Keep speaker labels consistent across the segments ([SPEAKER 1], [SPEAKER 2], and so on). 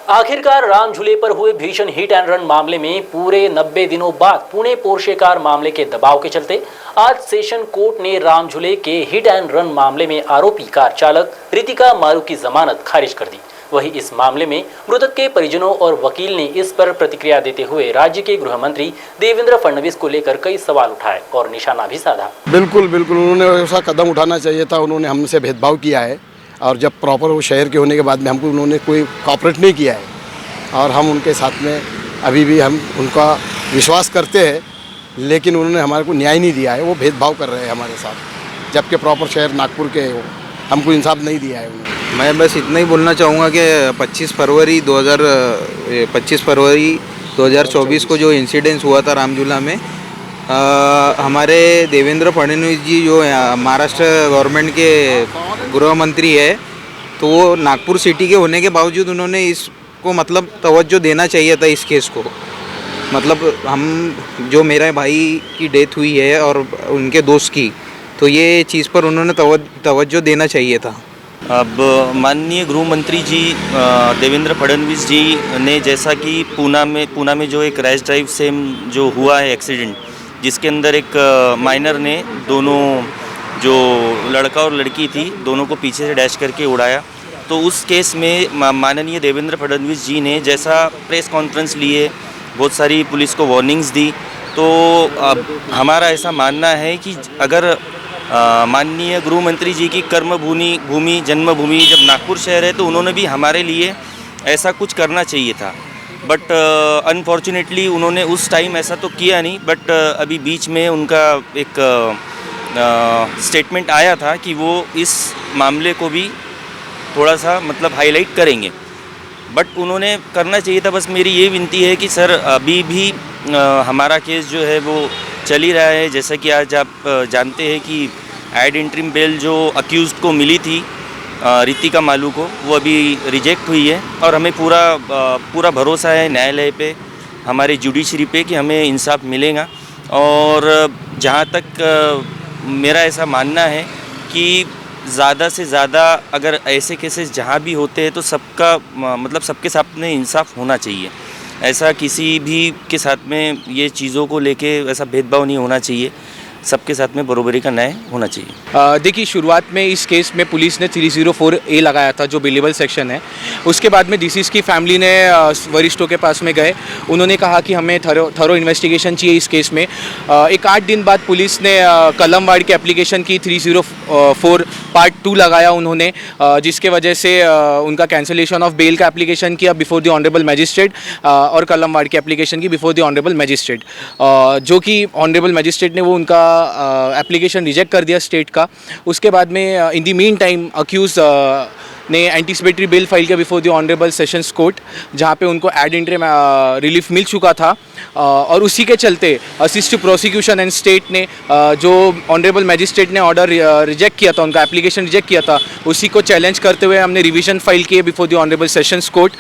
[SPEAKER 1] आखिरकार राम झूले पर हुए भीषण हिट एंड रन मामले में पूरे 90 दिनों बाद पुणे पोर्शे कार मामले के दबाव के चलते आज सेशन कोर्ट ने राम झूले के हिट एंड रन मामले में आरोपी कार चालक रितिका मारू की जमानत खारिज कर दी। वहीं इस मामले में मृतक के परिजनों और वकील ने इस पर प्रतिक्रिया देते हुए राज्य के गृह मंत्री देवेंद्र फडणवीस को लेकर कई सवाल उठाए और निशाना भी साधा।
[SPEAKER 2] बिल्कुल उन्होंने ऐसा कदम उठाना चाहिए था। उन्होंने हमसे भेदभाव किया है और जब प्रॉपर वो शहर के होने के बाद में हमको उन्होंने कोई कॉपरेट नहीं किया है और हम उनके साथ में अभी भी हम उनका विश्वास करते हैं, लेकिन उन्होंने हमारे को न्याय नहीं दिया है। वो भेदभाव कर रहे हैं हमारे साथ, जबकि प्रॉपर शहर नागपुर के हो, हमको इंसाफ नहीं दिया है उन्होंने।
[SPEAKER 3] मैं बस इतना ही बोलना चाहूँगा कि 25 फरवरी 2024 को जो इंसिडेंस हुआ था रामझूला में, हमारे देवेंद्र फडणवीस जी जो महाराष्ट्र गवर्नमेंट के गृह मंत्री है, तो वो नागपुर सिटी के होने के बावजूद उन्होंने इसको मतलब तवज्जो देना चाहिए था इस केस को। मतलब हम जो मेरे भाई की डेथ हुई है और उनके दोस्त की, तो ये चीज़ पर उन्होंने तवज्जो देना चाहिए था।
[SPEAKER 4] अब माननीय गृह मंत्री जी देवेंद्र फडणवीस जी ने जैसा कि पूना में जो एक रैश ड्राइव सेम जो हुआ है एक्सीडेंट, जिसके अंदर एक माइनर ने दोनों जो लड़का और लड़की थी दोनों को पीछे से डैश करके उड़ाया, तो उस केस में माननीय देवेंद्र फडणवीस जी ने जैसा प्रेस कॉन्फ्रेंस लिए, बहुत सारी पुलिस को वार्निंग्स दी। तो अब हमारा ऐसा मानना है कि अगर माननीय गृह मंत्री जी की कर्मभूमि जन्मभूमि जब नागपुर शहर है, तो उन्होंने भी हमारे लिए ऐसा कुछ करना चाहिए था। बट अनफॉर्चुनेटली उन्होंने उस टाइम ऐसा तो किया नहीं। बट अभी बीच में उनका एक स्टेटमेंट आया था कि वो इस मामले को भी थोड़ा सा मतलब हाईलाइट करेंगे, बट उन्होंने करना चाहिए था। बस मेरी ये विनती है कि सर अभी भी हमारा केस जो है वो चल ही रहा है। जैसा कि आज आप जानते हैं कि एड इंटरिम बेल जो अक्यूज़्ड को मिली थी रितिका मालू को, वो अभी रिजेक्ट हुई है और हमें पूरा भरोसा है न्यायालय पे, हमारे जुडिशरी पे, कि हमें इंसाफ मिलेगा। और जहाँ तक मेरा ऐसा मानना है कि ज़्यादा से ज़्यादा अगर ऐसे केसेस जहाँ भी होते हैं तो सबका मतलब सबके साथ में इंसाफ होना चाहिए। ऐसा किसी भी के साथ में ये चीज़ों को लेके ऐसा भेदभाव नहीं होना चाहिए, सबके साथ में बराबरी का न्याय होना चाहिए।
[SPEAKER 5] देखिए, शुरुआत में इस केस में पुलिस ने 304A लगाया था जो बेलेबल सेक्शन है। उसके बाद में डिसीज की फैमिली ने वरिष्ठों के पास में गए, उन्होंने कहा कि हमें थरो इन्वेस्टिगेशन चाहिए इस केस में। एक 8 दिन बाद पुलिस ने कलमवाड़ की एप्लीकेशन की 304 पार्ट 2 लगाया उन्होंने, जिसके वजह से उनका कैंसलेशन ऑफ बेल का एप्लीकेशन किया बिफोर द ऑनरेबल मजिस्ट्रेट और कलमवाड़ की एप्लीकेशन की बिफोर द ऑनरेबल मजिस्ट्रेट, जो कि ऑनरेबल मजिस्ट्रेट ने वो उनका एप्लीकेशन रिजेक्ट कर दिया स्टेट का। उसके बाद में in the meantime accused ने एंटीसिपेटरी बिल फाइल किया before the honourable sessions court, जहाँ पे उनको एड इंटरिम रिलीफ मिल चुका था। और उसी के चलते असिस्ट प्रोसिक्यूशन एंड स्टेट ने जो ऑनरेबल मैजिस्ट्रेट ने ऑर्डर रिजेक्ट किया था, उनका एप्लीकेशन रिजेक्ट किया था, उसी को चैलेंज करते हुए हमने रिवीजन फाइल किए before the honourable sessions court.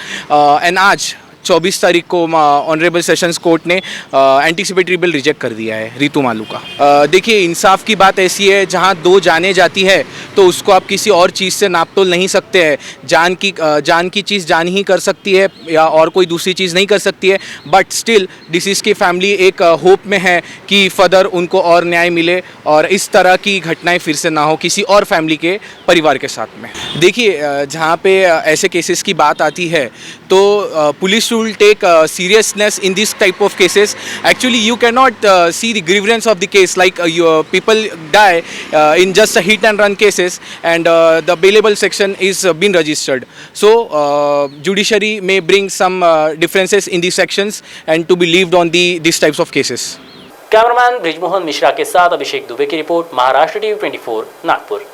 [SPEAKER 5] And आज 24 तारीख को ऑनरेबल सेशंस कोर्ट ने एंटीसिपेटरी बिल रिजेक्ट कर दिया है रितु मालू का। देखिए, इंसाफ की बात ऐसी है, जहां दो जाने जाती है तो उसको आप किसी और चीज़ से नाप तोल नहीं सकते हैं। जान की चीज़ जान ही कर सकती है या और कोई दूसरी चीज़ नहीं कर सकती है। बट स्टिल डिसीज की फैमिली एक होप में है कि फर्दर उनको और न्याय मिले और इस तरह की घटनाएं फिर से ना हो किसी और फैमिली के परिवार के साथ में। देखिए, जहाँ पे ऐसे केसेस की बात आती है तो police will take seriousness in this type of cases. Actually, you cannot see the grievance of the case, like your people die in just a hit and run cases, and the bailable section is been registered. So judiciary may bring some differences in the sections and to be leaved on these types of cases.
[SPEAKER 1] Cameraman Brijmohan Mishra के साथ अभिषेक दुबे की report, Maharashtra TV 24 Nagpur.